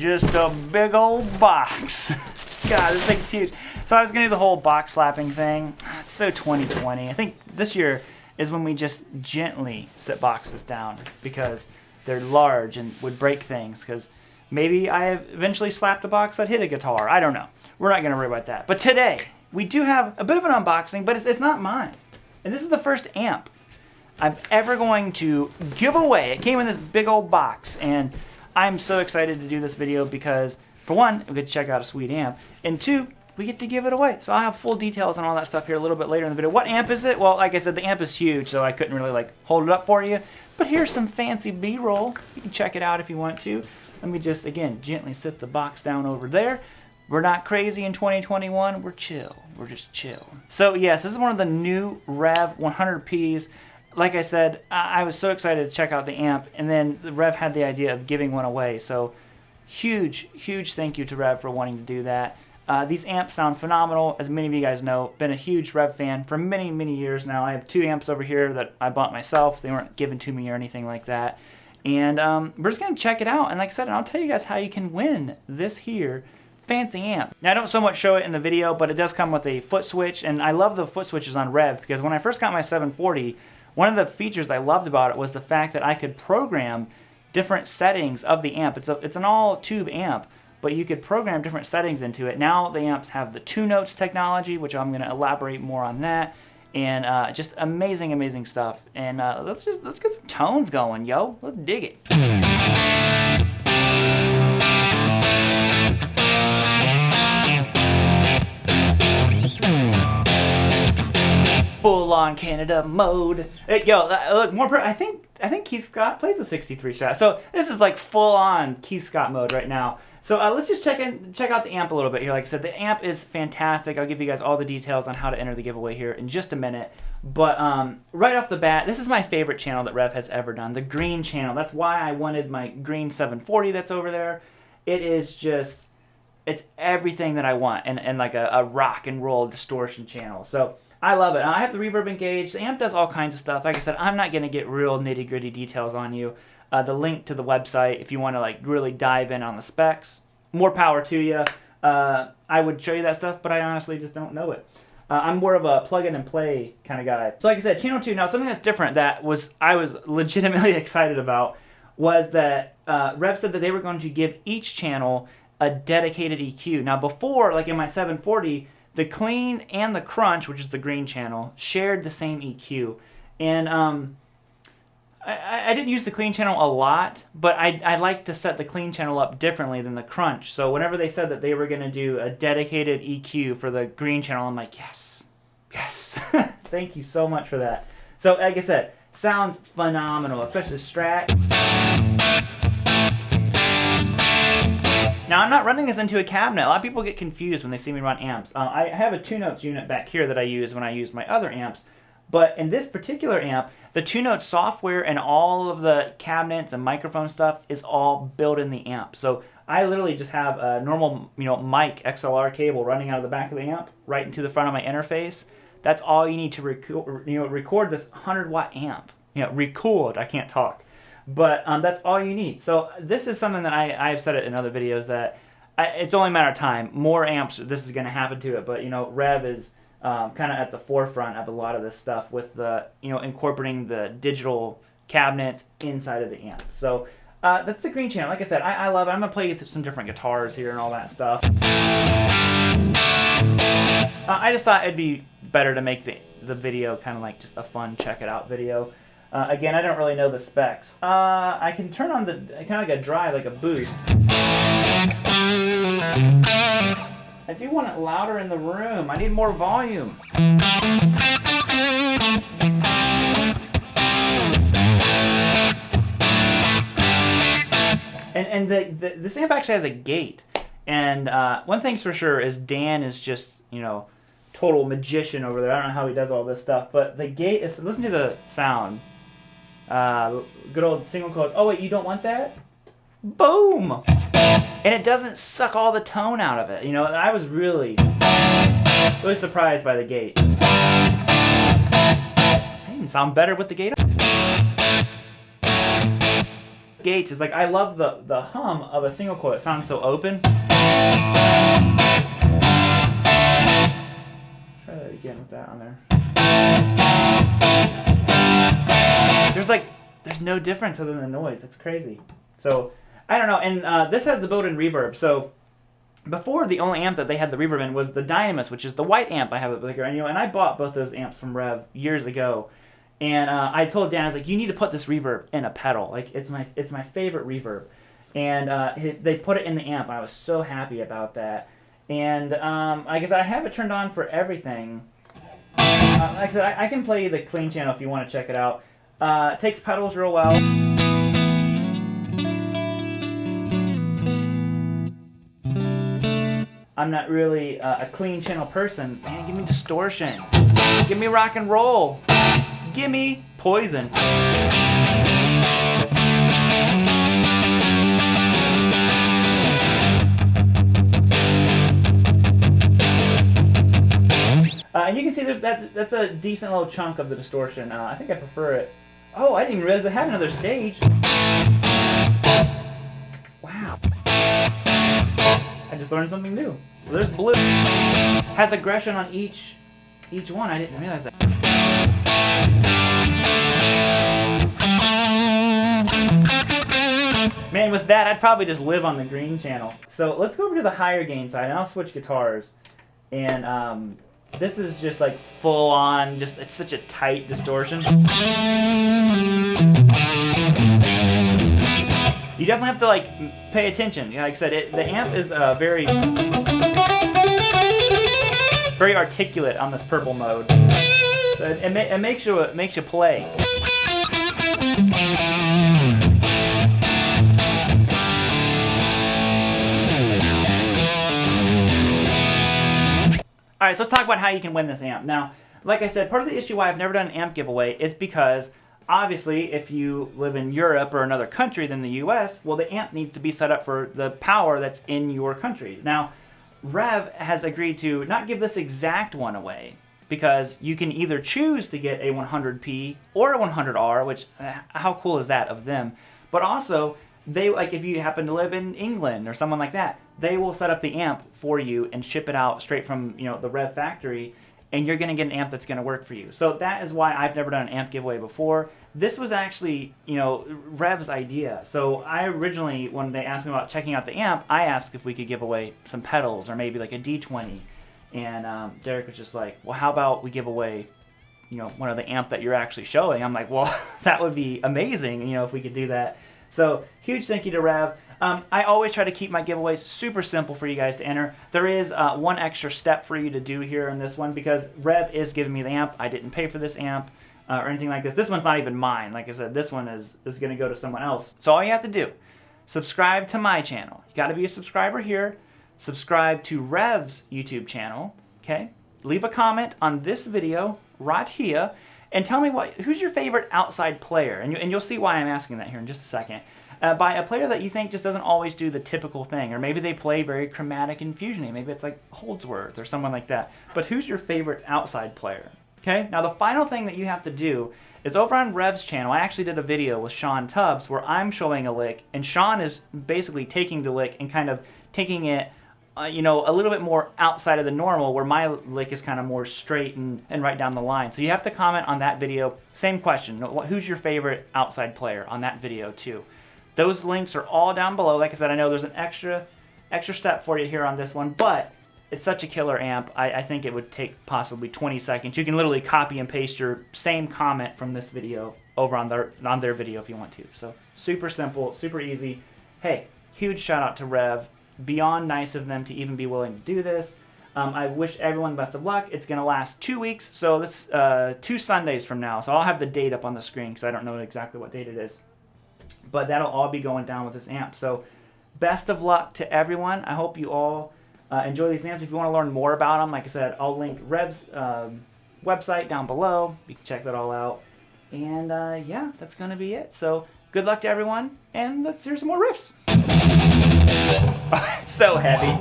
just a big old box. God, this thing's huge. So I was gonna do the whole box slapping thing. It's so 2020. I think this year is when we just gently sit boxes down because they're large and would break things. Because maybe I have eventually slapped a box that hit a guitar. I don't know. We're not gonna worry about that. But today, we do have a bit of an unboxing, but it's not mine. And this is the first amp I'm ever going to give away. It came in this big old box, and I'm so excited to do this video because, for one, we get to check out a sweet amp, and two, we get to give it away. So I'll have full details on all that stuff here a little bit later in the video. What amp is it? Well, like I said, the amp is huge, so I couldn't really hold it up for you. But here's some fancy B-roll. You can check it out if you want to. Let me just, again, gently sit the box down over there. We're not crazy in 2021. We're chill. We're just chill. So yes, this is one of the new Rev 100Ps. Like I said, I was so excited to check out the amp, and then the Rev had the idea of giving one away. So huge, huge thank you to Rev for wanting to do that. These amps sound phenomenal. As many of you guys know, been a huge Rev fan for many, many years now. I have 2 amps over here that I bought myself. They weren't given to me or anything like that. And we're just going to check it out. And like I said, I'll tell you guys how you can win this here fancy amp. Now, I don't so much show it in the video, but it does come with a foot switch. And I love the foot switches on Rev because when I first got my 740, one of the features I loved about it was the fact that I could program different settings of the amp. It's an all-tube amp, but you could program different settings into it. Now the amps have the 2 notes technology, which I'm going to elaborate more on that, and just amazing, amazing stuff. And let's get some tones going, yo. Let's dig it. Full-on Canada mode. Yo, look, I think Keith Scott plays a 63 Strat. So this is like full-on Keith Scott mode right now. So let's just check out the amp a little bit here. Like I said, the amp is fantastic. I'll give you guys all the details on how to enter the giveaway here in just a minute. But right off the bat, this is my favorite channel that Rev has ever done, the green channel. That's why I wanted my green 740 that's over there. It is just, it's everything that I want, and like a rock and roll distortion channel. So I love it. I have the reverb engaged. The amp does all kinds of stuff. Like I said, I'm not going to get real nitty-gritty details on you. The link to the website, if you want to really dive in on the specs, more power to you. I would show you that stuff, but I honestly just don't know it. I'm more of a plug-in and play kind of guy. So like I said, channel 2. Now something that's different that I was legitimately excited about was that Rev said that they were going to give each channel a dedicated EQ. Now before, like in my 740, the clean and the crunch, which is the green channel, shared the same EQ. And I didn't use the clean channel a lot, but I like to set the clean channel up differently than the crunch. So whenever they said that they were going to do a dedicated EQ for the green channel, I'm like, yes, yes. Thank you so much for that. So like I said, sounds phenomenal, especially the Strat. Now, I'm not running this into a cabinet. A lot of people get confused when they see me run amps. I have a 2 notes unit back here that I use when I use my other amps. But in this particular amp, the 2 note software and all of the cabinets and microphone stuff is all built in the amp. So I literally just have a normal, mic XLR cable running out of the back of the amp right into the front of my interface. That's all you need to record this 100-watt amp. Record. I can't talk. But that's all you need. So this is something that I've said it in other videos that it's only a matter of time. More amps, this is going to happen to it. But Rev is kind of at the forefront of a lot of this stuff with the incorporating the digital cabinets inside of the amp. So that's the green channel. Like I said, I love it. I'm gonna play some different guitars here and all that stuff. I just thought it'd be better to make the video kind of like just a fun check it out video. Again, I don't really know the specs. I can turn on the kind of like a drive, like a boost. I do want it louder in the room. I need more volume. And this amp actually has a gate. And one thing's for sure is Dan is just, total magician over there. I don't know how he does all this stuff. But the gate is, listen to the sound. Good old single coils. Oh wait, you don't want that? Boom! And it doesn't suck all the tone out of it. I was really surprised by the gate. I even sound better with the gate on. gates is like, I love the hum of a single coil. It sounds so open. Try that again with that on there. There's no difference other than the noise. It's crazy. So I don't know. And this has the built-in reverb. So before, the only amp that they had the reverb in was the Dynamis, which is the white amp I have it here. And and I bought both those amps from Rev years ago. And I told Dan, I was like, you need to put this reverb in a pedal. Like, it's my favorite reverb. And they put it in the amp. I was so happy about that. And I guess I have it turned on for everything. Like I said, I can play the clean channel if you want to check it out. It takes pedals real well. I'm not really a clean channel person. Man, give me distortion. Give me rock and roll. Give me Poison. And you can see that's a decent little chunk of the distortion. I think I prefer it. Oh, I didn't even realize they had another stage. Wow. I just learned something new. So there's blue. Has aggression on each one. I didn't realize that. Man, with that, I'd probably just live on the green channel. So let's go over to the higher gain side, and I'll switch guitars. And this is just like full on, it's such a tight distortion. You definitely have to like pay attention. Like I said, the amp is very articulate on this purple mode. So it makes you play. Alright, so let's talk about how you can win this amp. Now, like I said, part of the issue why I've never done an amp giveaway is because, obviously, if you live in Europe or another country than the US, well, the amp needs to be set up for the power that's in your country. Now, Rev has agreed to not give this exact one away, because you can either choose to get a 100p or a 100R, which, how cool is that of them? But also, if you happen to live in England or someone like that, they will set up the amp for you and ship it out straight from the Rev factory, and you're going to get an amp that's going to work for you. So that is why I've never done an amp giveaway before. This was actually Rev's idea. So I originally, when they asked me about checking out the amp, I asked if we could give away some pedals or maybe like a D20, and Derek was just like, well, how about we give away one of the amp that you're actually showing? I'm like, well, that would be amazing, if we could do that. So huge thank you to Rev. I always try to keep my giveaways super simple for you guys to enter. There is one extra step for you to do here in this one, because Rev is giving me the amp. I didn't pay for this amp or anything like this. This one's not even mine. Like I said, this one is going to go to someone else. So all you have to do, subscribe to my channel. You got to be a subscriber here. Subscribe to Rev's YouTube channel. Okay. Leave a comment on this video right here, and tell me who's your favorite outside player, and you'll see why I'm asking that here in just a second. By a player that you think just doesn't always do the typical thing, or maybe they play very chromatic and fusiony. Maybe it's like Holdsworth or someone like that. But who's your favorite outside player? Okay. Now the final thing that you have to do is over on Rev's channel. I actually did a video with Sean Tubbs where I'm showing a lick, and Sean is basically taking the lick and kind of taking it a little bit more outside of the normal, where my lick is kind of more straight and right down the line. So you have to comment on that video. Same question, who's your favorite outside player on that video too? Those links are all down below. Like I said, I know there's an extra step for you here on this one, but it's such a killer amp. I think it would take possibly 20 seconds. You can literally copy and paste your same comment from this video over on their video if you want to. So super simple, super easy. Hey, huge shout out to Rev. Beyond nice of them to even be willing to do this. I wish everyone the best of luck. It's going to last 2 weeks, so that's 2 Sundays from now. So I'll have the date up on the screen because I don't know exactly what date it is. But that'll all be going down with this amp. So best of luck to everyone. I hope you all enjoy these amps. If you want to learn more about them, like I said, I'll link Rev's website down below. You can check that all out. And yeah, that's going to be it. So good luck to everyone, and let's hear some more riffs. It's so heavy.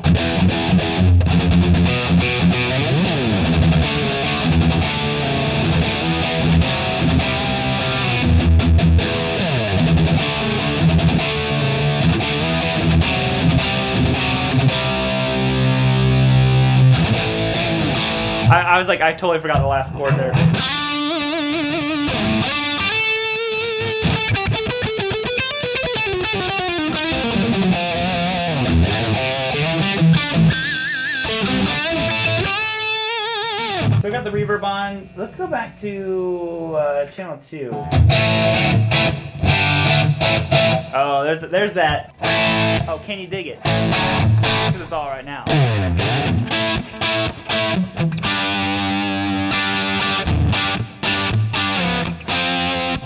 was like, I totally forgot the last chord there. So we got the reverb on. Let's go back to channel 2. Oh, there's that. Oh, can you dig it? Because it's all right now.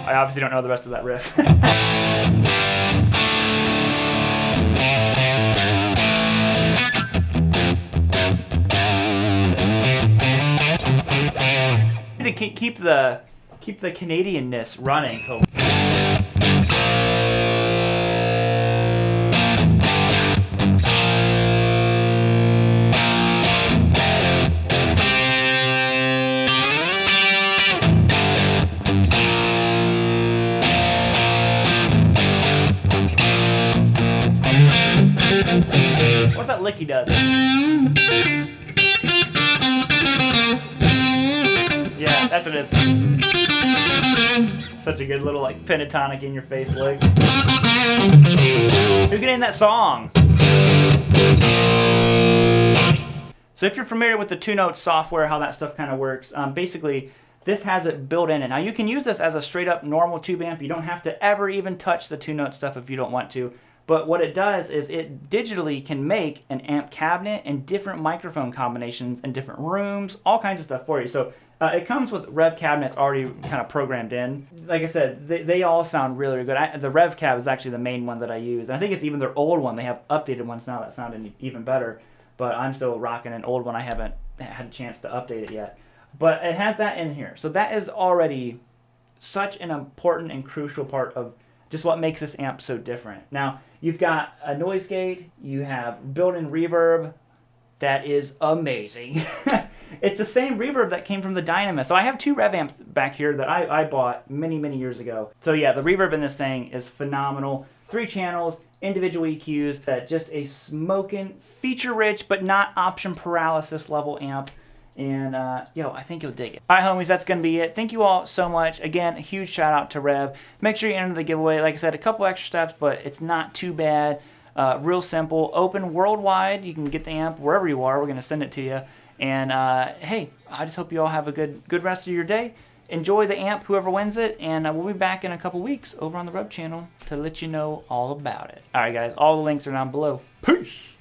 I obviously don't know the rest of that riff. To keep the Canadian-ness running. So what's that lick he does? Yeah, that's what it is. Such a good little like pentatonic in your face lick. Who can name that song? So if you're familiar with the 2-note software, how that stuff kind of works, basically this has it built in. And now you can use this as a straight up normal tube amp. You don't have to ever even touch the 2-note stuff if you don't want to. But what it does is it digitally can make an amp cabinet and different microphone combinations in different rooms, all kinds of stuff for you. So it comes with rev cabinets already kind of programmed in. Like I said, they all sound really, really good. The rev cab is actually the main one that I use. And I think it's even their old one. They have updated ones now that sound even better. But I'm still rocking an old one. I haven't had a chance to update it yet. But it has that in here. So that is already such an important and crucial part of just what makes this amp so different. Now, you've got a noise gate, you have built-in reverb that is amazing. It's the same reverb that came from the Dynamis. So I have 2 rev amps back here that I bought many, many years ago. So yeah, the reverb in this thing is phenomenal. 3 channels, individual EQs, just a smoking, feature-rich, but not option paralysis level amp. And, yo, I think you'll dig it. All right, homies, that's going to be it. Thank you all so much. Again, a huge shout out to Rev. Make sure you enter the giveaway. Like I said, a couple extra steps, but it's not too bad. Real simple. Open worldwide. You can get the amp wherever you are. We're going to send it to you. And, hey, I just hope you all have a good rest of your day. Enjoy the amp, whoever wins it. And we'll be back in a couple weeks over on the Rev channel to let you know all about it. All right, guys. All the links are down below. Peace.